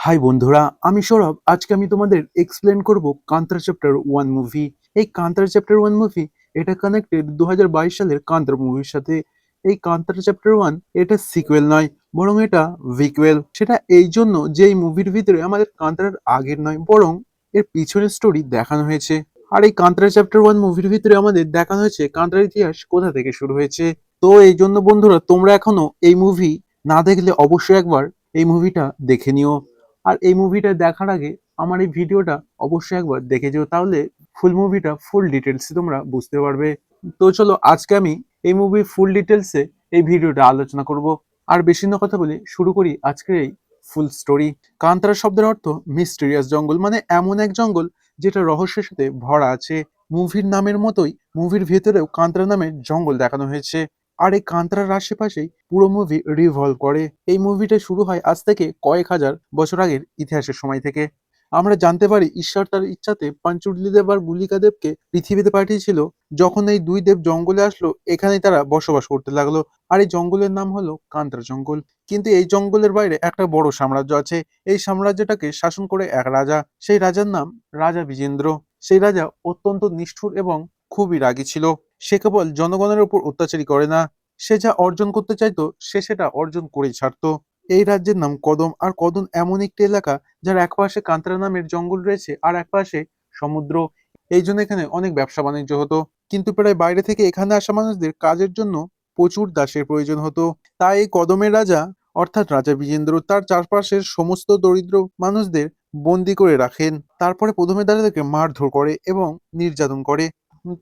High বন্ধুরা, আমি সৌরভ। আজকে আমি তোমাদের এক্সপ্লেন করব কান্তারা চ্যাপ্টার 1 মুভি। এই কান্তারা চ্যাপ্টার 1 মুভি এটা কানেক্টেড 2022 সালের কান্তারা মুভির সাথে। এই কান্তারা চ্যাপ্টার 1 এটা সিকুয়েল নয়, বরং এটা ভিকুয়েল। সেটা এই জন্য যে এই মুভির ভিতরে আমাদের কান্তারার আগের নয়, বরং এর পিছনের স্টোরি দেখানো হয়েছে। আর এই কান্তারা চ্যাপ্টার 1 মুভির ভিতরে আমাদের দেখানো হয়েছে কান্তারার ইতিহাস কোথা থেকে শুরু হয়েছে। তো এই জন্য বন্ধুরা, তোমরা এখনো এই মুভি না দেখলে অবশ্যই একবার এই মুভিটা দেখে নিও। আর এই মুভিটা দেখার আগে আমার এই ভিডিওটা অবশ্যই একবার দেখে যেও, তাহলে ফুল মুভিটা ফুল ডিটেলস তোমরা বুঝতে পারবে। তো চলো, আজকে আমি এই মুভির ফুল ডিটেলসে এই ভিডিওটা আলোচনা করব। আর বেশি না কথা বলে শুরু করি আজকের এই ফুল স্টোরি। কান্তারা শব্দের অর্থ মিস্টেরিয়াস জঙ্গল, মানে এমন এক জঙ্গল যেটা রহস্যের সাথে ভরা আছে। মুভির নামের মতোই মুভির ভেতরেও কান্তারা নামের জঙ্গল দেখানো হয়েছে। আর এই কান্তারার আশেপাশেই পুরো মুভি রিভলভ করে। এই মুভিটা শুরু হয় আজ থেকে কয়েক হাজার বছর আগের ইতিহাসের সময় থেকে। আমরা জানতে পারি ঈশ্বর তার ইচ্ছাতে পাঞ্চুর্লি দেব আর গুলিকা দেবকে পৃথিবীতে পাঠিয়েছিল। যখন এই দুই দেব জঙ্গলে আসলো, এখানেই তারা বসবাস করতে লাগলো। আর এই জঙ্গলের নাম হলো কান্তারা জঙ্গল। কিন্তু এই জঙ্গলের বাইরে একটা বড় সাম্রাজ্য আছে। এই সাম্রাজ্যটাকে শাসন করে এক রাজা। সেই রাজার নাম রাজা বিজেন্দ্র। সেই রাজা অত্যন্ত নিষ্ঠুর এবং খুবই রাগী ছিল। সে কেবল জনগণের উপর অত্যাচারী করে না, সে যা অর্জন করতে চাইতো সে সেটা অর্জন করেই ছাড়তো। এই রাজ্যের নাম কদম। আর কদম এমন একটি এলাকা যার একপাশে কান্তারা নামের জঙ্গল রয়েছে আর একপাশে সমুদ্র। এই জন্য এখানে অনেক ব্যবসা বাণিজ্য হতো। কিন্তু প্রায় বাইরে থেকে এখানে আসা মানুষদের কাজের জন্য প্রচুর দাসের প্রয়োজন হতো। তাই এই কদমের রাজা অর্থাৎ রাজা বিজেন্দ্র তার চারপাশের সমস্ত দরিদ্র মানুষদের বন্দি করে রাখেন। তারপরে প্রথমে তাদেরকে মারধর করে এবং নির্যাতন করে।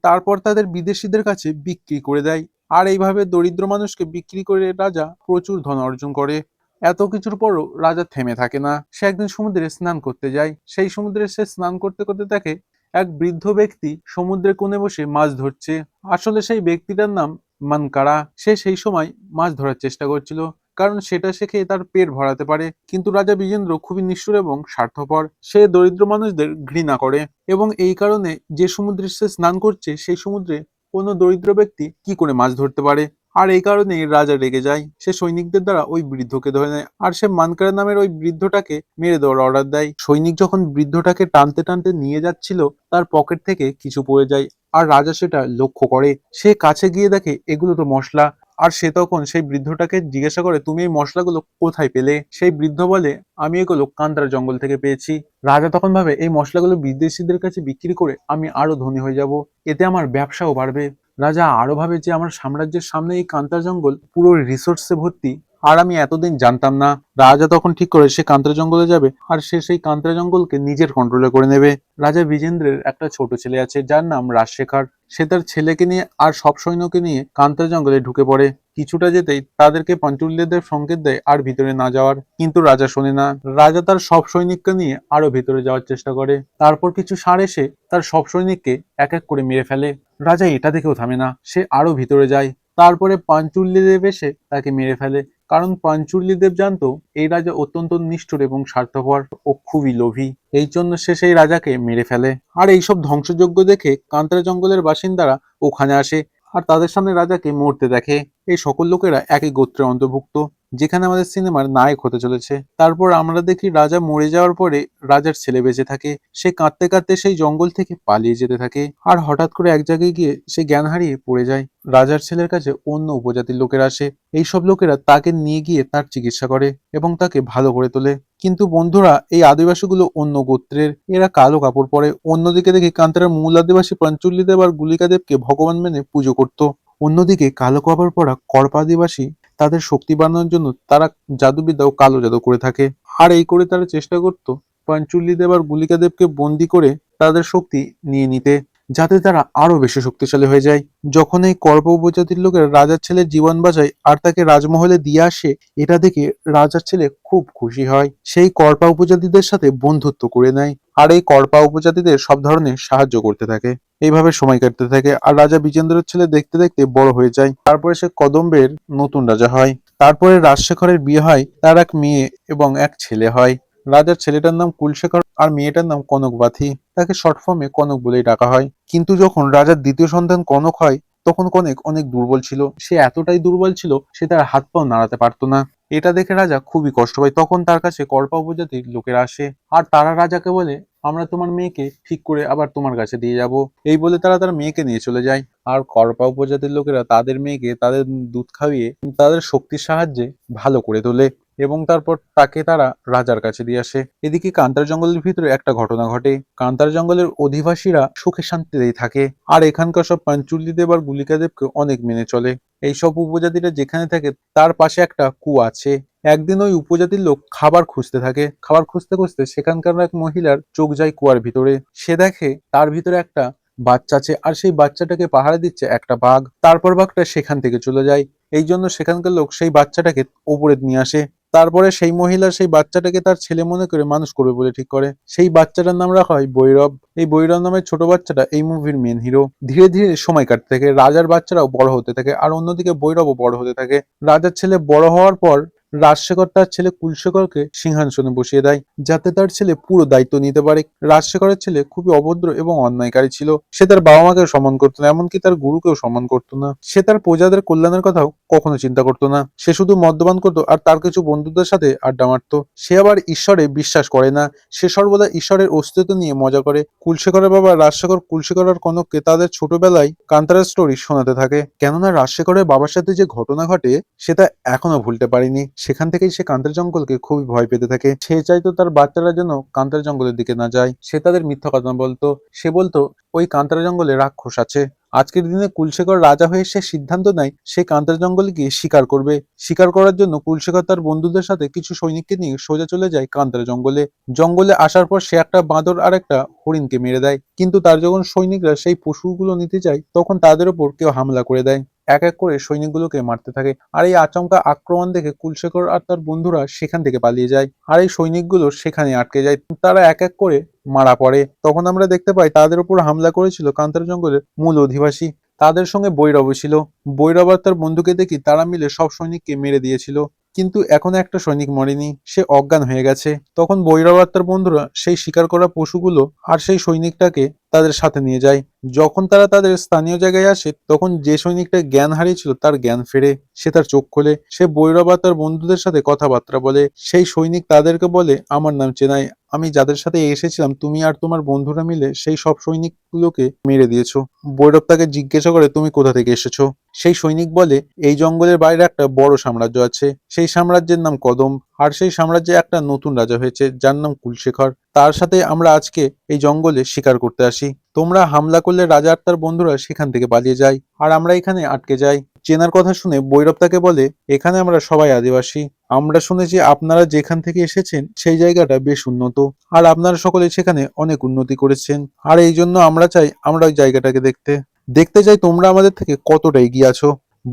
তারপর তাদের বিদেশিদের কাছে বিক্রি করে দেয়। আর এইভাবে দরিদ্র মানুষকে বিক্রি করে রাজা প্রচুর ধন অর্জন করে। এত কিছুর পরও রাজা থেমে থাকে না। সে একদিন সমুদ্রে স্নান করতে যায়। সেই সমুদ্রে সে স্নান করতে করতে দেখে এক বৃদ্ধ ব্যক্তি সমুদ্রের কোণে বসে মাছ ধরছে। আসলে সেই ব্যক্তিটার নাম মানকারা। সে সেই সময় মাছ ধরার চেষ্টা করছিল, কারণ সেটা সে খেয়ে তার পেট ভরাতে পারে। কিন্তু রাজা বিজেন্দ্র খুবই নিষ্ঠুর এবং স্বার্থপর। সে দরিদ্র মানুষদের ঘৃণা করে এবং এই কারণে যে সমুদ্রে সে স্নান করছে সেই সমুদ্রে কোনো দরিদ্র ব্যক্তি কি করে মাছ ধরতে পারে। আর এই কারণেই রাজা রেগে যায়। সে সৈনিকদের দ্বারা ওই বৃদ্ধকে ধরে নেয় আর সে মানকারা নামের ওই বৃদ্ধটাকে মেরে দেওয়ার অর্ডার দেয়। সৈনিক যখন বৃদ্ধটাকে টানতে টানতে নিয়ে যাচ্ছিল, তার পকেট থেকে কিছু পড়ে যায়। আর রাজা সেটা লক্ষ্য করে। সে কাছে গিয়ে দেখে এগুলো তো মশলা। আর সে তখন সেই বৃদ্ধটাকে জিজ্ঞাসা করে, তুমি এই মশলাগুলো কোথায় পেলে? সেই বৃদ্ধ বলে, আমি এগুলো কান্তারা জঙ্গল থেকে পেয়েছি। রাজা তখন ভাবে, এই মশলাগুলো বিদেশিদের কাছে বিক্রি করে আমি আরো ধনী হয়ে যাব, এতে আমার ব্যবসাও বাড়বে। রাজা আরো ভাবে যে আমার সাম্রাজ্যের সামনে এই কান্তারা জঙ্গল পুরো রিসোর্সে ভর্তি, আর আমি এতদিন জানতাম না। রাজা তখন ঠিক করে সে কান্তারা জঙ্গলে যাবে আর সে সেই কান্তারা জঙ্গলকে নিজের কন্ট্রোলে করে নেবে। রাজা বিজেন্দ্রের একটা ছোট ছেলে আছে যার নাম রাজশেখর। সে তার ছেলেকে নিয়ে আর সব সৈন্যকে নিয়ে কান্তারা জঙ্গলে ঢুকে পড়ে। কিছুটা যেতেই তাদেরকে পাঞ্চুল্যদের সংকেত দেয় আর ভিতরে না যাওয়ার, কিন্তু রাজা শোনে না। রাজা তার সব সৈনিককে নিয়ে আরো ভিতরে যাওয়ার চেষ্টা করে। তারপর কিছু ষাঁড় এসে তার সব সৈনিককে এক এক করে মেরে ফেলে। রাজা এটা দেখেও থামে না, সে আরো ভিতরে যায়। তারপরে পাঞ্চুল্য দেব এসে তাকে মেরে ফেলে, কারণ পাঞ্চুল্য দেব জানতো এই রাজা অত্যন্ত নিষ্ঠুর এবং স্বার্থপর ও খুবই লোভী। এই জন্য সে সেই রাজাকে মেরে ফেলে। আর এইসব ধ্বংসযজ্ঞ দেখে কান্তারা জঙ্গলের বাসিন্দারা ওখানে আসে আর তাদের সামনে রাজাকে মরতে দেখে। এই সকল লোকেরা একই গোত্রের অন্তর্ভুক্ত, যেখানে আমাদের সিনেমার নায়ক হতে চলেছে। তারপর আমরা দেখি রাজা মরে যাওয়ার পরে রাজার ছেলে বেঁচে থাকে। সে কাঁদতে কাঁদতে সেই জঙ্গল থেকে পালিয়ে যেতে থাকে আর হঠাৎ করে এক জায়গায় গিয়ে সে জ্ঞান হারিয়ে পড়ে যায়। রাজার ছেলের কাছে অন্য উপজাতির লোকেরা আসে। এইসব লোকেরা তাকে নিয়ে গিয়ে তার চিকিৎসা করে এবং তাকে ভালো করে তোলে। কিন্তু বন্ধুরা, এই আদিবাসীগুলো অন্য গোত্রের, এরা কালো কাপড় পরে। অন্যদিকে দেখি কান্তারার মূল আদিবাসী পাঞ্চুল্লি দেব আর গুলিকা দেবকে ভগবান মেনে পুজো করত। অন্যদিকে কালো কাপড় পরা কর্পা আদিবাসী তাদের শক্তি বাড়ানোর জন্য তারা জাদুবিদ্যা ও কালো জাদু করে থাকে। আর এই করে তারা চেষ্টা করত পাঞ্চুল্লি দেব আর গুলিকা দেবকে বন্দি করে তাদের শক্তি নিয়ে নিতে, যাতে তারা আরো বেশি শক্তিশালী হয়ে যায়। যখন এই কর্প উপজাতির লোকের রাজার ছেলের জীবন বাঁচায় আর তাকে রাজমহলে দিয়ে আসে, এটা দেখে রাজার ছেলে খুব খুশি হয়। সেই কর্পা উপজাতিদের সাথে বন্ধুত্ব করে নেয় আর এই কর্পা উপজাতিদের সব ধরনের সাহায্য করতে থাকে। এইভাবে সময় কাটতে থাকে আর রাজা বিজেন্দ্রের ছেলে দেখতে দেখতে বড় হয়ে যায়। তারপরে সে কদম্বের নতুন রাজা হয়। তারপরে রাজশেখরের বিয়ে হয়, তার এক মেয়ে এবং এক ছেলে হয়। রাজার ছেলেটার নাম কুলশেখর আর মেয়েটার নাম কনকবাথি। তাকে শর্ট ফর্মে কনক বলেই ডাকা হয়। কিন্তু যখন রাজার দ্বিতীয় সন্তান কনক হয়, তখন কনক অনেক দুর্বল ছিল। সে এতটাই দুর্বল ছিল সে তার হাত পাও নাড়াতে পারতো না। এটা দেখে রাজা খুবই কষ্ট পায়। তখন তার কাছে করপা উপজাতির লোকেরা আসে আর তারা রাজাকে বলে, আমরা তোমার মেয়েকে ঠিক করে আবার তোমার কাছে দিয়ে যাব। এই বলে তারা তার মেয়েকে নিয়ে চলে যায়। আর করপা উপজাতির লোকেরা তাদের মেয়েকে তাদের দুধ খাইয়ে তাদের শক্তির সাহায্যে ভালো করে তোলে এবং তারপর তাকে তারা রাজার কাছে দিয়ে আসে। এদিকে কান্তার জঙ্গলের ভিতরে একটা ঘটনা ঘটে। কান্তার জঙ্গলের অধিবাসীরা সুখে শান্তিতেই থাকে আর এখানকার সব পাঞ্চুল্লি দেব আর গুলিকা দেবকে অনেক মেনে চলে। এইসব উপজাতিরা যেখানে থাকে তার পাশে একটা কুয়া আছে। একদিন ওই উপজাতির লোক খাবার খুঁজতে থাকে। খাবার খুঁজতে খুঁজতে সেখানকার এক মহিলার চোখ যায় কুয়ার ভিতরে। সে দেখে তার ভিতরে একটা বাচ্চা আছে আর সেই বাচ্চাটাকে পাহারা দিচ্ছে একটা বাঘ। তারপর বাঘটা সেখান থেকে চলে যায়। এই জন্য সেখানকার লোক সেই বাচ্চাটাকে ওপরে নিয়ে আসে। তারপরে সেই মহিলা সেই বাচ্চাটাকে তার ছেলে মনে করে মানুষ করবে বলে ঠিক করে। সেই বাচ্চাটার নাম রাখা হয় ভৈরব। এই ভৈরব নামের ছোট বাচ্চাটা এই মুভির মেন হিরো। ধীরে ধীরে সময় কাটতে থাকে, রাজার বাচ্চারাও বড় হতে থাকে আর অন্যদিকে ভৈরবও বড় হতে থাকে। রাজার ছেলে বড় হওয়ার পর রাজশেখর তার ছেলে কুলশেখরকে সিংহাসনে বসিয়ে দেয় যাতে তার ছেলে পুরো দায়িত্ব নিতে পারে। রাজশেখরের ছেলে খুবই অভদ্র এবং অন্যায়কারী ছিল। সে তার বাবা মাকেও সম্মান করতো না, এমনকি তার গুরুকেও সম্মান করতো না। সে তার প্রজাদের কল্যাণের কথাও কখনো চিন্তা করতো না। সে শুধু মদ্যপান করতো আর তার কিছু বন্ধুদের সাথে আড্ডা মারতো। সে আবার ঈশ্বরে বিশ্বাস করে না। সে সর্বদা ঈশ্বরের অস্তিত্ব নিয়ে মজা করে। কুলশেখরের বাবা রাজশেখর কুলশেখর আর কনককে তাদের ছোটবেলায় কান্তারা স্টোরি শোনাতে থাকে। কেননা রাজশেখরের বাবার সাথে যে ঘটনা ঘটে সেটা এখনো ভুলতে পারেনি। সেখান থেকেই সে কান্তার জঙ্গলকে খুবই ভয় পেতে থাকে। সে চাইতো তার বাচ্চারা যেন কান্তার জঙ্গলের দিকে না যায়। সে তাদের মিথ্যা কথা বলতো। সে বলতো ওই কান্তারা জঙ্গলে রাক্ষস আছে। আজকের দিনে কুলশেখর রাজা হয়ে সে সিদ্ধান্ত নেয় সে কান্তার জঙ্গলে গিয়ে শিকার করবে। শিকার করার জন্য কুলশেখর তার বন্ধুদের সাথে কিছু সৈনিককে নিয়ে সোজা চলে যায় কান্তার জঙ্গলে। জঙ্গলে আসার পর সে একটা বাঁদর আর একটা হরিণকে মেরে দেয়। কিন্তু তার যখন সৈনিকরা সেই পশুগুলো নিতে যায় তখন তাদের উপর কেউ হামলা করে দেয়। এক এক করে সৈনিকগুলোকে মারতে থাকে। আর এই আচমকা আক্রমণ দেখে কুলশেখর আর তার বন্ধুরা সেখান থেকে পালিয়ে যায় আর এই সৈনিকগুলো সেখানে আটকে যায়। তারা এক এক করে মারা পড়ে। তখন আমরা দেখতে পাই তাদের উপর হামলা করেছিল কান্তার জঙ্গলের মূল অধিবাসী। তাদের সঙ্গে ভৈরব ছিল। ভৈরব আর তার বন্ধুকে দেখি তারা মিলে সব সৈনিককে মেরে দিয়েছিল। কিন্তু এখনো একটা সৈনিক মরেনি, সে অজ্ঞান হয়ে গেছে। তখন ভৈরব আর তার বন্ধুরা সেই শিকার করা পশুগুলো আর সেই সৈনিকটাকে তাদের সাথে নিয়ে যায়। যখন তারা তাদের স্থানীয় জায়গায় আসে তখন যে সৈনিকটা জ্ঞান হারিয়েছিল তার জ্ঞান ফেরে। সে তার চোখ খোলে। সে ভৈরব আর তার বন্ধুদের সাথে কথাবার্তা বলে। সেই সৈনিক তাদেরকে বলে, আমার নাম চেনাই, আমি যাদের সাথে এসেছিলাম তুমি আর তোমার বন্ধুরা মিলে সেই সব সৈনিকগুলোকে মেরে দিয়েছো। ভৈরব তাকে জিজ্ঞাসা করে তুমি কোথা থেকে এসেছো। সেই সৈনিক বলে এই জঙ্গলের বাইরে একটা বড় সাম্রাজ্য আছে, সেই সাম্রাজ্যের নাম কদম। আর সেই সাম্রাজ্যে একটা নতুন রাজা হয়েছে যার নাম কুলশেখর। তার সাথে আমরা আজকে এই জঙ্গলে শিকার করতে আসি। তোমরা হামলা করলে রাজা আর তার বন্ধুরা সেখান থেকে পালিয়ে যায় আর আমরা এখানে আটকে যাই। চেনার কথা শুনে ভৈরব তাকে বলে, এখানে আমরা সবাই আদিবাসী। আমরা শুনেছি আপনারা যেখান থেকে এসেছেন সেই জায়গাটা বেশ উন্নত আর আপনারা সকলে সেখানে অনেক উন্নতি করেছেন। আর এই জন্য আমরা চাই আমরা ওই জায়গাটাকে দেখতে দেখতে চাই তোমরা আমাদের থেকে কতটা এগিয়ে আছো।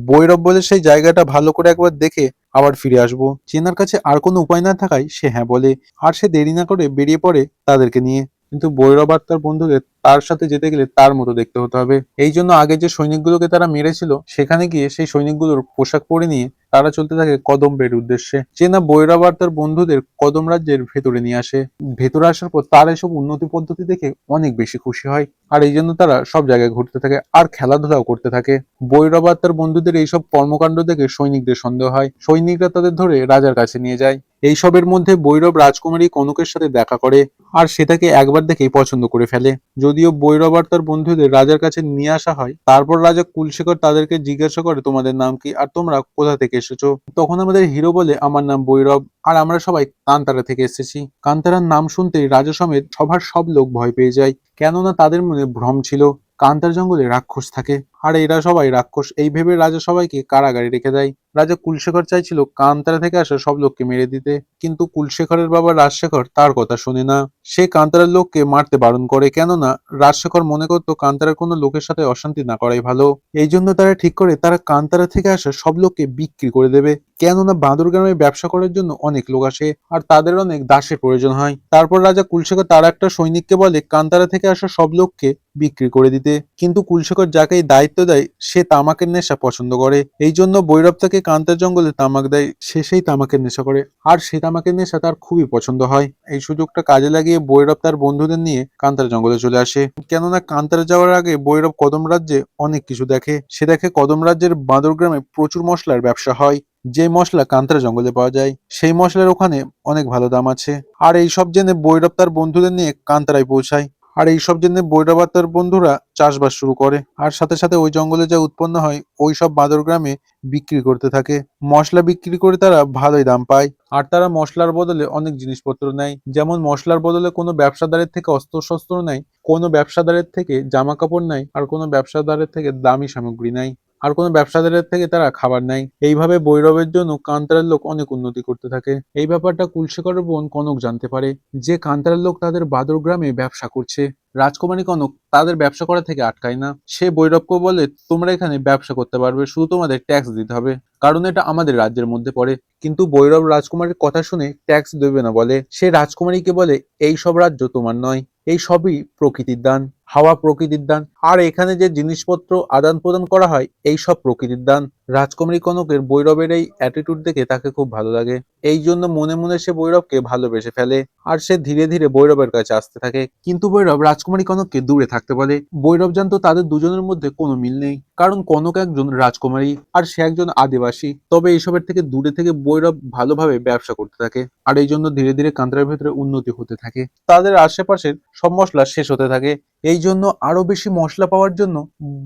ভৈরব বলে সেই জায়গাটা ভালো করে একবার দেখে আবার ফিরে আসবো। চেনার কাছে আর কোনো উপায় না থাকায় সে হ্যাঁ বলে আর সে দেরি না করে বেরিয়ে পড়ে তাদেরকে নিয়ে। কিন্তু ভৈরব আর তার বন্ধুদের তার সাথে যেতে গেলে তার মতো দেখতে হতে হবে। এই জন্য আগে যে সৈনিকগুলোকে তারা মেরেছিল সেখানে গিয়ে সেই সৈনিকগুলোর পোশাক পরে নিয়ে তারা চলতে থাকে কদম্বের উদ্দেশ্যে। চেনা ভৈরব আর তার বন্ধুদের কদম রাজ্যের ভেতরে নিয়ে আসে। ভেতরে আসার পর তারা এসব উন্নতি পদ্ধতি দেখে অনেক বেশি খুশি হয় আর এই জন্য তারা সব জায়গায় ঘুরতে থাকে আর খেলাধুলাও করতে থাকে। ভৈরব আর তার বন্ধুদের এইসব কর্মকাণ্ড দেখে সৈনিকদের সন্দেহ হয়। সৈনিকরা তাদের ধরে রাজার কাছে নিয়ে যায়। এইসবের মধ্যে ভৈরব রাজকুমারী কনকের সাথে দেখা করে আর সেটাকে একবার দেখেই পছন্দ করে ফেলে। যদিও ভৈরব আর তার বন্ধুদের রাজার কাছে নিয়ে আসা হয় তারপর রাজা কুলশেখর তাদেরকে জিজ্ঞাসা করে তোমাদের নাম কি আর তোমরা কোথা থেকে এসেছো। তখন আমাদের হিরো বলে আমার নাম ভৈরব আর আমরা সবাই কান্তারা থেকে এসেছি। কান্তারার নাম শুনতেই রাজা সমেত সবার সব লোক ভয় পেয়ে যায়, কেননা তাদের মনে ভ্রম ছিল কান্তার জঙ্গলে রাক্ষস থাকে আর এরা সবাই রাক্ষস। এই ভেবে রাজা সবাইকে কারাগারে রেখে দেয়। রাজা কুলশেখর চাইছিল কান্তারা থেকে আসা সব লোককে মেরে দিতে, কিন্তু কুলশেখরের বাবা রাজশেখর তার কথা শোনে না। সে কান্তারার লোককে মারতে বারণ করে, কেননা রাজশেখর মনে করতো কান্তারার কোনো লোকের সাথে অশান্তি না করাই ভালো। এই জন্য তারা ঠিক করে তারা কান্তারা থেকে আসা সব লোককে বিক্রি করে দেবে, কেননা বাঁদর গ্রামে ব্যবসা করার জন্য অনেক লোক আসে আর তাদের অনেক দাসের প্রয়োজন হয়। তারপর রাজা কুলশেখর তার একটা সৈনিককে বলে কান্তারা থেকে আসা সব লোককে বিক্রি করে দিতে, কিন্তু কুলশেখর যাকে এই দায়িত্ব দেয় সে তামাকের নেশা পছন্দ করে। এই জন্য ভৈরব তাকে কান্তার জঙ্গলে তামাক দেয়, সে সেই তামাকের নেশা করে আর সেই তামাকের নেশা তার খুবই পছন্দ হয়। এই সুযোগটা কাজে লাগিয়ে ভৈরব তার বন্ধুদের নিয়ে কান্তার জঙ্গলে চলে আসে, কেননা কান্তারা যাওয়ার আগে ভৈরব কদম রাজ্যে অনেক কিছু দেখে। সে দেখে কদম রাজ্যের বাঁদর গ্রামে প্রচুর মশলার ব্যবসা হয়, যে মশলা কান্তারা জঙ্গলে পাওয়া যায় সেই মশলার ওখানে অনেক ভালো দাম আছে। আর এইসব জেনে ভৈরব তার বন্ধুদের নিয়ে কান্তারায় পৌঁছায়। আর এইসব জেনে ভৈরব আর তার বন্ধুরা চাষবাস শুরু করে, আর সাথে সাথে ওই জঙ্গলে যা উৎপন্ন হয় ওই সব বাঁদর গ্রামে বিক্রি করতে থাকে। মশলা বিক্রি করে তারা ভালোই দাম পায়। আর তারা মশলার বদলে অনেক জিনিসপত্র নেয়, যেমন মশলার বদলে কোনো ব্যবসাদারের থেকে অস্ত্রশস্ত্র নেয়, কোনো ব্যবসাদারের থেকে জামা কাপড় নেয়, আর কোনো ব্যবসাদারের থেকে দামি সামগ্রী নেয়, আর কোনো ব্যবসাদারের থেকে তারা খাবার নেয়। এইভাবে ভৈরবের জন্য কান্তারার লোক অনেক উন্নতি করতে থাকে। এই ব্যাপারটা কুলশেখরের বোন কনক জানতে পারে যে কান্তারার লোক তাদের বাদর গ্রামে ব্যবসা করছে। রাজকুমারী কনক তাদের ব্যবসা করা থেকে আটকায় না। সে ভৈরবকে বলে, তোমরা এখানে ব্যবসা করতে পারবে, শুধু তোমাদের ট্যাক্স দিতে হবে, কারণ এটা আমাদের রাজ্যের মধ্যে পড়ে। কিন্তু ভৈরব রাজকুমারীর কথা শুনে ট্যাক্স দেবে না বলে। সে রাজকুমারীকে বলে, এই সব রাজ্য তোমার নয়, এই সবই প্রকৃতির দান, হাওয়া প্রকৃতির দান, আর এখানে যে জিনিসপত্র আদান প্রদান করা হয় এই সব প্রকৃতির দান। রাজকুমারী কনকের ভৈরবের এই অ্যাটিটিউড দেখে তাকে খুব ভালো লাগে। এই জন্য মনে মনে সে ভৈরবকে ভালোবেসে ফেলে, আর সে ধীরে ধীরে ভৈরবের কাছে আসতে থাকে। কিন্তু ভৈরব রাজকুমারী কনককে দূরে থাকতে বলে। ভৈরব জানতো তাদের দুজনের মধ্যে কোনো মিল নেই, কারণ কনক একজন রাজকুমারী আর সে একজন আদিবাসী। তবে এইসবের থেকে দূরে থেকে ভৈরব ভালোভাবে ব্যবসা করতে থাকে, আর এই জন্য ধীরে ধীরে কান্তারার ভেতরে উন্নতি হতে থাকে। তাদের আশেপাশের সব মশলা শেষ হতে থাকে। এই জন্য আরো বেশি মশলা পাওয়ার জন্য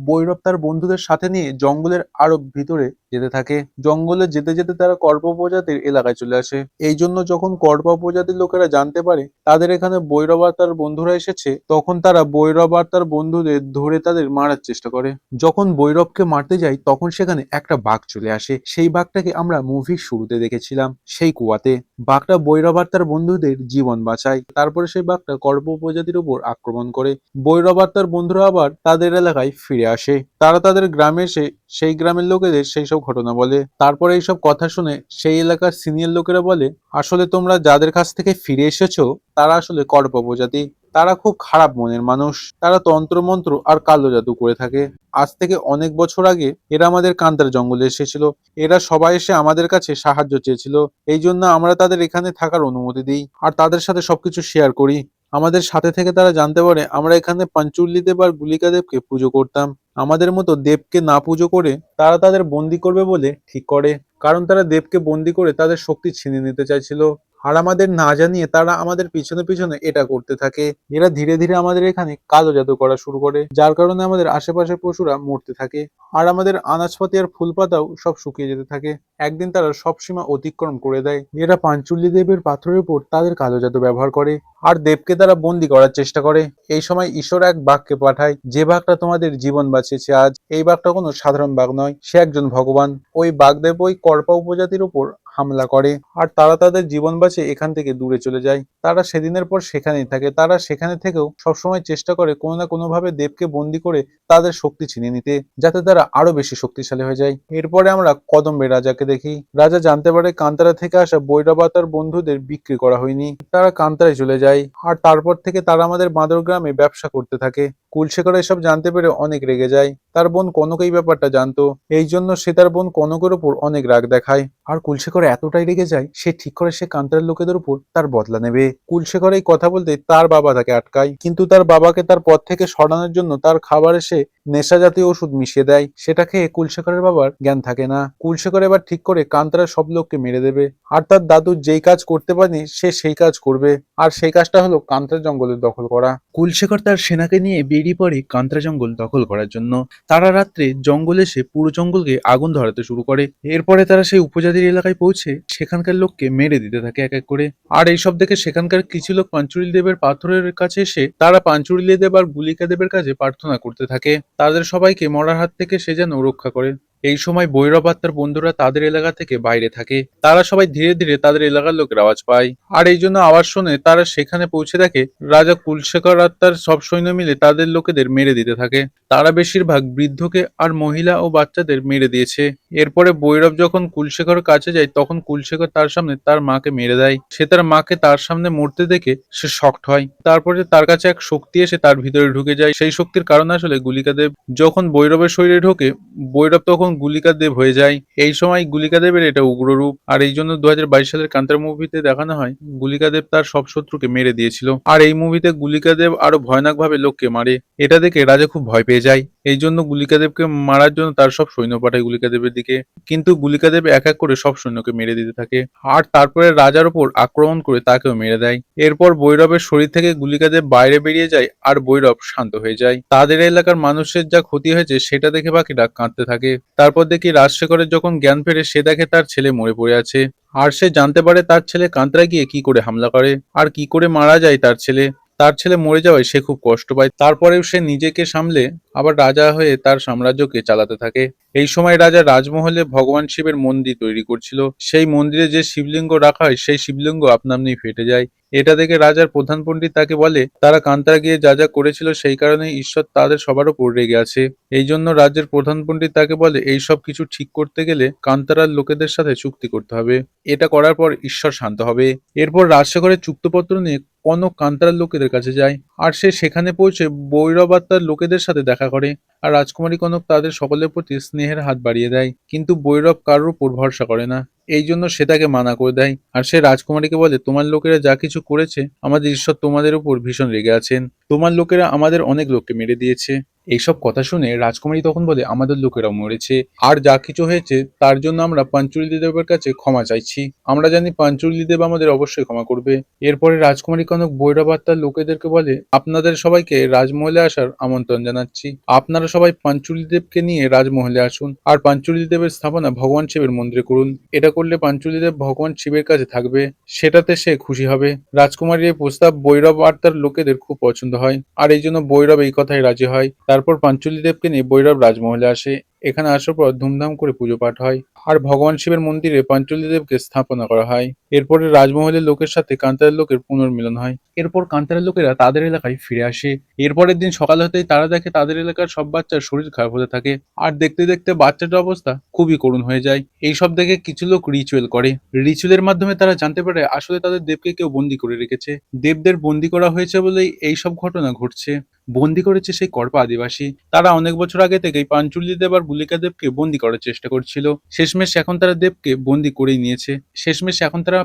ভৈরব তার বন্ধুদের সাথে নিয়ে জঙ্গলের আরো ভিতরে যেতে থাকে। জঙ্গলে যেতে যেতে তারা কর্প উপজাতির এলাকায় চলে আসে। এই জন্য যখন কর্প উপজাতির লোকেরা জানতে পারে তাদের এখানে ভৈরব আর তার বন্ধুরা এসেছে, তখন তারা ভৈরব আর তার বন্ধুদের ধরে তাদের মারার চেষ্টা করে। যখন ভৈরবকে মারতে যায় তখন সেখানে একটা বাঘ চলে আসে। সেই বাঘটাকে আমরা মুভির শুরুতে দেখেছিলাম সেই কুয়াতে। বাঘটা ভৈরব আর তার বন্ধুদের জীবন বাঁচায়। তারপরে সেই বাঘটা কর্প উপজাতির উপর আক্রমণ করে। ভৈরব আর তার বন্ধুরা আবার তাদের এলাকায় ফিরে আসে। তারা তাদের গ্রামে এসে সেই গ্রামের লোকেদের সেই সব ঘটনা বলে। তারপরে এইসব কথা শুনে সেই এলাকার সিনিয়র লোকেরা বলে, আসলে তোমরা যাদের কাছ থেকে ফিরে এসেছো তারা আসলে কর্প উপজাতি। তারা খুব খারাপ মনের মানুষ। তারা তন্ত্রমন্ত্র আর কালো জাদু করে থাকে। আজ থেকে অনেক বছর আগে এরা আমাদের কান্তার জঙ্গলে এসেছিল। এরা সবাই এসে আমাদের কাছে সাহায্য চেয়েছিল। এই জন্য আমরা তাদের এখানে থাকার অনুমতি দিই আর তাদের সাথে সবকিছু শেয়ার করি। আমাদের সাথে থেকে তারা জানতে পারে আমরা এখানে পাঞ্চুর্লি দেব আর গুলিকা দেবকে পুজো করতাম। আমাদের মতো দেবকে না পুজো করে তারা তাদের বন্দি করবে বলে ঠিক করে, কারণ তারা দেবকে বন্দি করে তাদের শক্তি ছিনিয়ে নিতে চাইছিল। আর আমাদের না জানিয়ে তারা আমাদের পিছনে পিছনে এটা করতে থাকে। এরা ধীরে ধীরে আমাদের এখানে কালো জাদু করা শুরু করে, যার কারণে আমাদের আশেপাশের পশুরা মরতে থাকে আর আমাদের আনাজপাতি আর ফুল পাতাও সব শুকিয়ে যেতে থাকে। একদিন তারা সব সীমা অতিক্রম করে দেয়। এরা পাঞ্চুল্লি দেবের পাথরের উপর তাদের কালো জাদু ব্যবহার করে আর দেবকে তারা বন্দি করার চেষ্টা করে। এই সময় ঈশ্বর এক বাঘকে পাঠায়, যে বাঘটা তোমাদের জীবন বাঁচিয়েছে আজ। এই বাঘটা কোনো সাধারণ বাঘ নয়, সে একজন ভগবান। ওই বাঘদেব ওই কর্পা উপজাতির উপর হামলা করে আর তারা তাদের জীবন বাঁচিয়ে এখান থেকে দূরে চলে যায়। তারা সেদিনের পর সেখানেই থাকে। তারা সেখানে থেকেও সবসময় চেষ্টা করে কোনো না কোনো ভাবে দেবকে বন্দি করে তাদের শক্তি ছিনিয়ে নিতে, যাতে তারা আরো বেশি শক্তিশালী হয়ে যায়। এরপরে আমরা কদম্বে রাজাকে দেখি। রাজা জানতে পারে কান্তারা থেকে আসা ভৈরবা তার বন্ধুদের বিক্রি করা হয়নি। তারা কান্তারায় চলে যায় আর তারপর থেকে তারা আমাদের বাঁদর গ্রামে ব্যবসা করতে থাকে। কুলশেখর এসব জানতে পেরে অনেক রেগে যায়। তার বোন কনক এই ব্যাপারটা জানতো, এই জন্য সে তার বোন কনকের উপর অনেক রাগ দেখায়। আর কুলশেখর এতটাই রেগে যায় সে ঠিক করে সে কান্তারার লোকেদের উপর তার বদলা নেবে। কুলশেখর এই কথা বলতে তার বাবা তাকে আটকায়, কিন্তু তার বাবাকে তার পথ থেকে সরানোর জন্য তার খাবারে সে নেশা জাতীয় ওষুধ মিশিয়ে দেয়। সেটা খেয়ে কুলশেখরের বাবার জ্ঞান থাকে না। কুলশেখর এবার ঠিক করে কান্তারার সব লোককে মেরে দেবে আর তার দাদু যেই কাজ করতে পারেনি সে সেই কাজ করবে। আর সেই কাজটা হলো কান্তারা জঙ্গলের দখল করা। কুলশেখর তার সেনাকে নিয়ে বেরিয়ে পড়ে কান্তারা জঙ্গল দখল করার জন্য। তারা রাত্রে জঙ্গলে এসে পুরো জঙ্গলকে আগুন ধরাতে শুরু করে। এরপরে তারা সেই উপজাতির এলাকায় পৌঁছে সেখানকার লোককে মেরে দিতে থাকে এক এক করে। আর এইসব দেখে সেখানকার কিছু লোক পাঞ্চুরিল দেবের পাথরের কাছে এসে তারা পাঞ্চুরিল দেব আর গুলিকা দেবের কাছে প্রার্থনা করতে থাকে তাদের সবাইকে মরার হাত থেকে সে যেন রক্ষা করে। এই সময় ভৈরব আর তার বন্ধুরা তাদের এলাকা থেকে বাইরে থাকে। তারা সবাই ধীরে ধীরে তাদের এলাকার লোকের আওয়াজ পায় আর এই জন্য আওয়াজ শুনে তারা সেখানে পৌঁছে দেখে রাজা কুলশেখর আর তার সব সৈন্য মিলে তাদের লোকেদের মেরে দিতে থাকে। তারা বেশিরভাগ বৃদ্ধকে আর মহিলা ও বাচ্চাদের মেরে দিয়েছে। এরপরে ভৈরব যখন কুলশেখরের কাছে যায় তখন কুলশেখর তার সামনে তার মাকে মেরে দেয়। সে তার মাকে তার সামনে মরতে দেখে সে শকড হয়। তারপরে তার কাছে এক শক্তি এসে তার ভিতরে ঢুকে যায়। সেই শক্তির কারণ আসলে গুলিকা দেব। যখন ভৈরবের শরীরে ঢোকে ভৈরব তখন গুলিকা দেব হয়ে যায়। এই সময় গুলিকা দেবের এটা উগ্র রূপ, আর এই জন্য 2022 সালের কান্তারা মুভিতে দেখানো হয় গুলিকা দেব তার সব শত্রুকে মেরে দিয়েছিল। আর এই মুভিতে গুলিকা দেব আরো ভয়ানক ভাবে লোককে মারে। এটা দেখে রাজা খুব ভয় পেয়ে যায়। এই জন্য গুলিকা দেবকে মারার জন্য তার সব সৈন্য পাঠায় গুলিকা দেবের দিকে, কিন্তু গুলিকা দেব এক এক করে সব সৈন্যকে মেরে দিতে থাকে। আর তারপরে রাজার উপর আক্রমণ করে তাকেও মেরে দেয়। এরপর ভৈরবের শরীর থেকে গুলিকা দেব বাইরে বেরিয়ে যায় আর ভৈরব শান্ত হয়ে যায়। তাদের এলাকার মানুষের যা ক্ষতি হয়েছে সেটা দেখে বাকিরা কাঁদতে থাকে। তারপর দেখি রাজশেখরের যখন জ্ঞান ফেরে সে দেখে তার ছেলে মরে পড়ে আছে। আর সে জানতে পারে তার ছেলে কান্তরা গিয়ে কি করে হামলা করে আর কি করে মারা যায় তার ছেলে। তার ছেলে মরে যাওয়ায় সে খুব কষ্ট পায়। তারপরেও সে নিজেকে সামলে আবার রাজা হয়ে তার সাম্রাজ্যকে চালাতে থাকে। এই সময় রাজা রাজমহলে ভগবান শিবের মন্দির তৈরি করছিল। সেই মন্দিরে যে শিবলিঙ্গ রাখা হয় সেই শিবলিঙ্গ আপনা আপনি ফেটে যায়। এটা দেখে রাজার প্রধান পণ্ডিত তাকে বলে তারা কান্তারা গিয়ে যা যা করেছিল সেই কারণে ঈশ্বর তাদের সবার উপর রেগে আছে। এই জন্য রাজ্যের প্রধান পণ্ডিত তাকে বলে এই সব কিছু ঠিক করতে গেলে কান্তারার লোকেদের সাথে চুক্তি করতে হবে। এটা করার পর ঈশ্বর শান্ত হবে। এরপর রাজশেখরের চুক্তিপত্র নিয়ে কনক কান্তারার লোকেদের কাছে যায়, আর সে সেখানে পৌঁছে ভৈরব আর তার লোকেদের সাথে দেখা করে। আর রাজকুমারী কনক তাদের সকলের প্রতি স্নেহের হাত বাড়িয়ে দেয়, কিন্তু ভৈরব কারোর উপর ভরসা করে না। এই জন্য সে তাকে মানা করে দেয়। আর সে রাজকুমারীকে বলে তোমার লোকেরা যা কিছু করেছে আমাদের ঈশ্বর তোমাদের উপর ভীষণ রেগে আছেন। তোমার লোকেরা আমাদের অনেক লোককে মেরে দিয়েছে। এইসব কথা শুনে রাজকুমারী তখন বলে আমাদের লোকেরাও মরেছে, আর যা কিছু হয়েছে তার জন্য আমরা পাঞ্চুলি দেবের কাছে ক্ষমা চাইছি। আমরা জানি পাঞ্চুলি দেব আমাদের অবশ্যই ক্ষমা করবে। এরপরে রাজকুমারী কনক ভৈরব আর তার লোকেদেরকে বলে আপনাদের সবাইকে রাজমহলে আসার আমন্ত্রণ জানাচ্ছি। আপনারা সবাই পাঞ্চুলি দেবকে নিয়ে রাজমহলে আসুন আর পাঞ্চুলি দেবের স্থাপনা ভগবান শিবের মন্দিরে করুন। এটা করলে পাঞ্চুলি দেব ভগবান শিবের কাছে থাকবে, সেটাতে সে খুশি হবে। রাজকুমারীর এই প্রস্তাব ভৈরব আর তার লোকেদের খুব পছন্দ হয়, আর এই জন্য ভৈরব এই কথায় রাজি হয়। তারপর পাঞ্চুলি দেবকে নিয়ে ভৈরব রাজমহলে আসে। এখানে আসার পর ধুমধাম করে পুজো পাঠ হয় আর ভগবান শিবের মন্দিরে পাঞ্চুলি দেবকে স্থাপনা করা হয়। এরপরে রাজমহলের লোকের সাথে কান্তারের লোকের পুনর্মিলন হয়। এরপর কান্তারের লোকেরা তাদের এলাকায় ফিরে আসে। এরপরের দিন সকাল হতেই তারা দেখে তাদের এলাকার সব বাচ্চার শরীর খারাপ হতে থাকে, আর দেখতে দেখতে বাচ্চাটার অবস্থা খুবই করুণ হয়ে যায়। এইসব দেখে কিছু লোক রিচুয়াল করে। রিচুয়ালের মাধ্যমে তারা জানতে পারে আসলে তাদের দেবকে কেউ বন্দি করে রেখেছে। দেবদের বন্দি করা হয়েছে বলেই এইসব ঘটনা ঘটছে। বন্দি করেছে সেই কর্পা আদিবাসী। তারা অনেক বছর আগে থেকেই পাঞ্চুলি দেব আর গুলিকা দেবকে বন্দি করার চেষ্টা করছিল। শেষমেশ এখন তারা দেবকে বন্দি করেই নিয়েছে।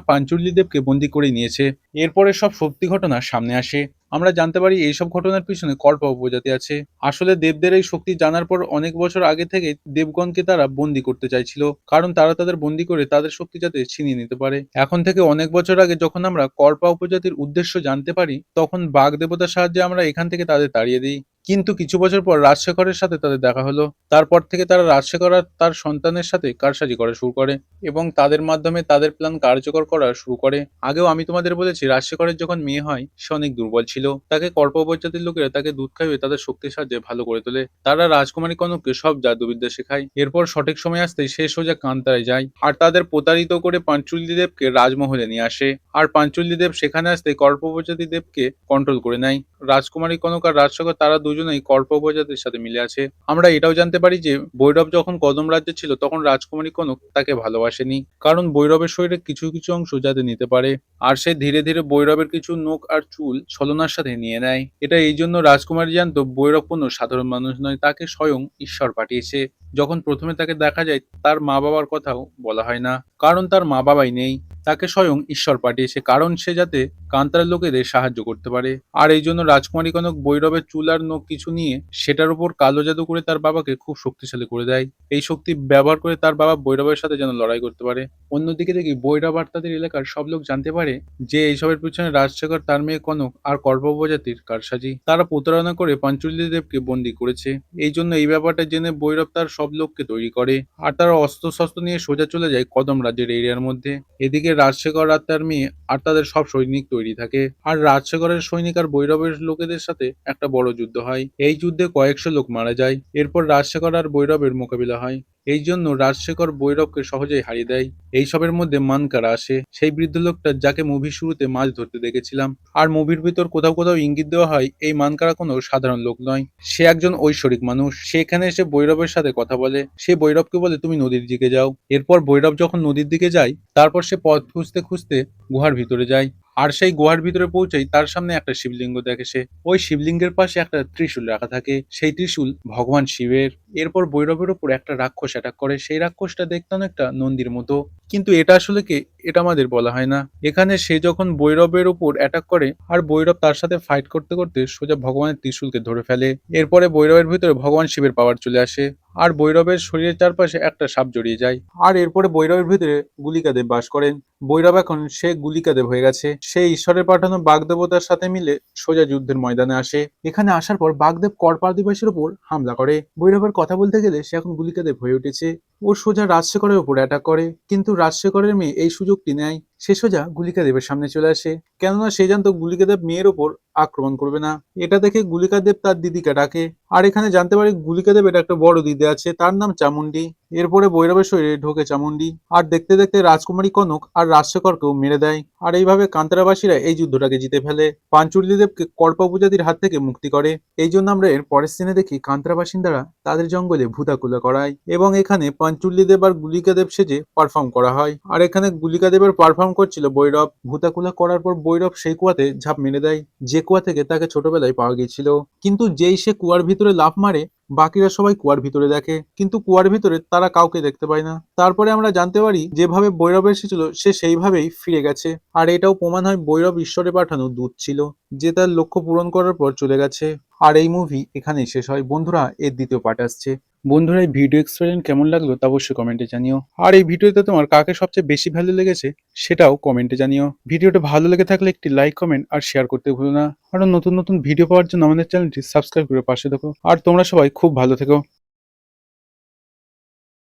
পাঞ্চুলি দেবকে বন্দি করেই নিয়েছে। এরপরে সব সত্যি ঘটনা সামনে আসে। আমরা জানতে পারি এইসব ঘটনার পিছনে কল্পা উপজাতি আছে। আসলে দেবদের এই শক্তি জানার পর অনেক বছর আগে থেকে দেবগণকে তারা বন্দি করতে চাইছিল, কারণ তারা তাদের বন্দি করে তাদের শক্তি যাতে ছিনিয়ে নিতে পারে। এখন থেকে অনেক বছর আগে যখন আমরা কল্পা উপজাতির উদ্দেশ্য জানতে পারি তখন বাঘ দেবতার সাহায্যে আমরা এখান থেকে তাদের তাড়িয়ে দিই। কিন্তু কিছু বছর পর রাজশেখরের সাথে তাদের দেখা হলো। তারপর থেকে তারা রাজশেখর আর তার সন্তানের সাথে কারসাজি করা শুরু করে এবং তাদের মাধ্যমে তাদের প্ল্যান কার্যকর করা শুরু করে। আগেও আমি তোমাদের বলেছি রাজশেখরের যখন মেয়ে হয় সে অনেক দুর্বল ছিল। তাকে কল্প উপজাতির লোকেরা তাকে দুধ খাইয়ে তাদের শক্তির সাহায্যে ভালো করে তোলে। তারা রাজকুমারী কনককে সব জাদুবিদ্যা শেখায়। এরপর সঠিক সময় আসতেই সে সোজা কান্তারায় যায় আর তাদের প্রতারিত করে পাঞ্চুলি দেবকে রাজমহলে নিয়ে আসে। আর পাঞ্চুলি দেব সেখানে আসতে কল্প উপজাতি দেবকে কন্ট্রোল করে নেয়। রাজকুমারী কনক আর রাজশেখর তারা দুজনেই কল্প উপজাতির সাথে মিলে আছে। আমরা এটাও জানতে পারি যে ভৈরব যখন কদম রাজ্যে ছিল তখন রাজকুমারী কনক তাকে ভালোবাসেনি, কারণ ভৈরবের শরীরে কিছু কিছু অংশ যাতে নিতে পারে। আর সে ধীরে ধীরে ভৈরবের কিছু নখ আর চুল ছলনার সাথে নিয়ে নেয়। এটা এই জন্য রাজকুমারী জানতো ভৈরব কোনো সাধারণ মানুষ নয়, তাকে স্বয়ং ঈশ্বর পাঠিয়েছে। যখন প্রথমে তাকে দেখা যায় তার মা বাবার কথাও বলা হয় না, কারণ তার মা বাবাই নেই। তাকে স্বয়ং ঈশ্বর পাঠিয়েছে কারণ সে যাতে কান্তার লোকেদের সাহায্য করতে পারে। আর এই জন্য রাজকুমারী কনক ভৈরবের চুল আর নখ কিছু নিয়ে সেটার উপর কালো জাদু করে তার বাবাকে খুব শক্তিশালী করে দেয়। এই শক্তি ব্যবহার করে তার বাবা ভৈরবের সাথে যেন লড়াই করতে পারে। অন্যদিকে দেখি ভৈরব আর তাদের এলাকার সব লোক জানতে পারে যে এইসবের পিছনে রাজশেখর, তার মেয়ে কনক আর কল্প উপজাতির কারসাজি। তারা প্রতারণা করে পাঞ্চুলি দেবকে বন্দি করেছে। এই জন্য এই ব্যাপারটা জেনে ভৈরব তার সব লোককে তৈরি করে আর তারা অস্ত্র শস্ত্র নিয়ে সোজা চলে যায় কদম রাজ্যের এরিয়ার মধ্যে। এদিকে রাজশেখর আর তার মেয়ে আর তাদের সব সৈনিক তৈরি থাকে। আর রাজশেখরের সৈনিক আর ভৈরবের লোকেদের সাথে একটা বড় যুদ্ধ হয়। এই যুদ্ধে কয়েকশো লোক মারা যায়। এরপর রাজশেখর আর ভৈরবের মোকাবিলা হয়। এই জন্য রাজশেখর ভৈরবকে সহজেই হারিয়ে দেয়। এইসবের মধ্যে মানকারা আসে, সেই বৃদ্ধ লোকটা যাকে মুভির শুরুতে মাছ ধরতে দেখেছিলাম। আর মুভির ভিতর কোথাও কোথাও ইঙ্গিত দেওয়া হয় এই মানকারা কোনো সাধারণ লোক নয়, সে একজন ঐশ্বরিক মানুষ। সে এখানে এসে ভৈরবের সাথে কথা বলে। সে ভৈরবকে বলে তুমি নদীর দিকে যাও। এরপর ভৈরব যখন নদীর দিকে যায় তারপর সে পথ খুঁজতে খুঁজতে গুহার ভিতরে যায়। আর সেই গুহার ভিতরে পৌঁছেই তার সামনে একটা শিবলিঙ্গ দেখে সে। ওই শিবলিঙ্গের পাশে একটা ত্রিশূল রাখা থাকে, সেই ত্রিশূল ভগবান শিবের। এরপর ভৈরবের উপর একটা রাক্ষস অ্যাটাক করে, সেই রাক্ষসটা দেখতে অনেকটা নন্দীর মতো, কিন্তু এটা আসলে কে এটা আমাদের বলা হয় না। এখানে সে যখন ভৈরবের উপর অ্যাটাক করে আর ভৈরব তার সাথে ফাইট করতে করতে সোজা ভগবানের ত্রিশূলকে ধরে ফেলে। এরপরে ভৈরবের ভিতরে ভগবান শিবের পাওয়ার চলে আসে আর ভৈরবের শরীরের চারপাশে একটা সাপ জড়িয়ে যায়। আর এরপরে ভৈরবের ভিতরে গুলিকাদেব বাস করেন। ভৈরব এখন সে গুলিকাদেব হয়ে গেছে, সে ঈশ্বরের পাঠানো বাগদেবতার সাথে মিলে সোজা যুদ্ধের ময়দানে আসে। এখানে আসার পর বাগদেব করপার দিবসের উপর হামলা করে। ভৈরবের কথা বলতে গেলে সে এখন গুলিকাদেব হয়ে উঠেছে। ও সোজা রাজশেখরের উপর অ্যাটাক করে, কিন্তু রাজশেখরের মেয়ে এই সুযোগটি নেয়, সে সোজা গুলিকাদেবের সামনে চলে আসে, কেননা সে জানতো গুলিকাদেব মেয়ের ওপর আক্রমণ করবে না। এটা দেখে গুলিকাদেব তার দিদিকে ডাকে, আর এখানে জানতে পারি গুলিকাদেবের একটা বড় দিদি আছে, তার নাম চামুন্ডি। এরপরে ভৈরবের শরীরে ঢোকে চামুন্ডি, আর দেখতে দেখতে রাজকুমারী কনক আর রাজশেখরকেও মেরে দেয়। আর এইভাবে কান্তারাবাসীরা এই যুদ্ধটাকে জিতে ফেলে, পাঞ্চুর্লিদেবকে কর্প উপজাতির হাত থেকে মুক্তি করে। এই জন্য আমরা এর পরের সিনে দেখি কান্তারা বাসিন্দারা তাদের জঙ্গলে ভূতাকুলা করায়, এবং এখানে পাঞ্চুর্লিদেব আর গুলিকাদেব সেজে পারফর্ম করা হয়। আর এখানে গুলিকাদেবের পারফর্ম করছিল ভৈরব। ভূতাকুলা করার পর ভৈরব সেই কুয়াতে ঝাঁপ মেরে দেয়, যে কুয়া থেকে তাকে ছোটবেলায় পাওয়া গিয়েছিল। কিন্তু যেই সে কুয়ার ভিতরে লাফ মারে, বাকিরা সবাই কুয়ার ভিতরে দেখে, কিন্তু কুয়ার ভিতরে তারা কাউকে দেখতে পায় না। তারপরে আমরা জানতে পারি যেভাবে ভৈরব এসেছিল সে সেইভাবেই ফিরে গেছে, আর এটাও প্রমাণ হয় ভৈরব ঈশ্বরে পাঠানো দূত ছিল, যে তার লক্ষ্য পূরণ করার পর চলে গেছে। আর এই মুভি এখানেই শেষ হয়। বন্ধুরা, এর দ্বিতীয় পার্ট আসছে। বন্ধুরা, এই ভিডিও এক্সপেরিয়েন্স কেমন লাগলো তা অবশ্যই কমেন্টে জানিও। আর এই ভিডিওতে তোমার কাকে সবচেয়ে বেশি ভ্যালু লেগেছে সেটাও কমেন্টে জানিও। ভিডিওটা ভালো লেগে থাকলে একটি লাইক, কমেন্ট আর শেয়ার করতে ভুলো না। আরো নতুন নতুন ভিডিও পাওয়ার জন্য আমাদের চ্যানেলটি সাবস্ক্রাইব করে পাশে থেকো। আর তোমরা সবাই খুব ভালো থেকো।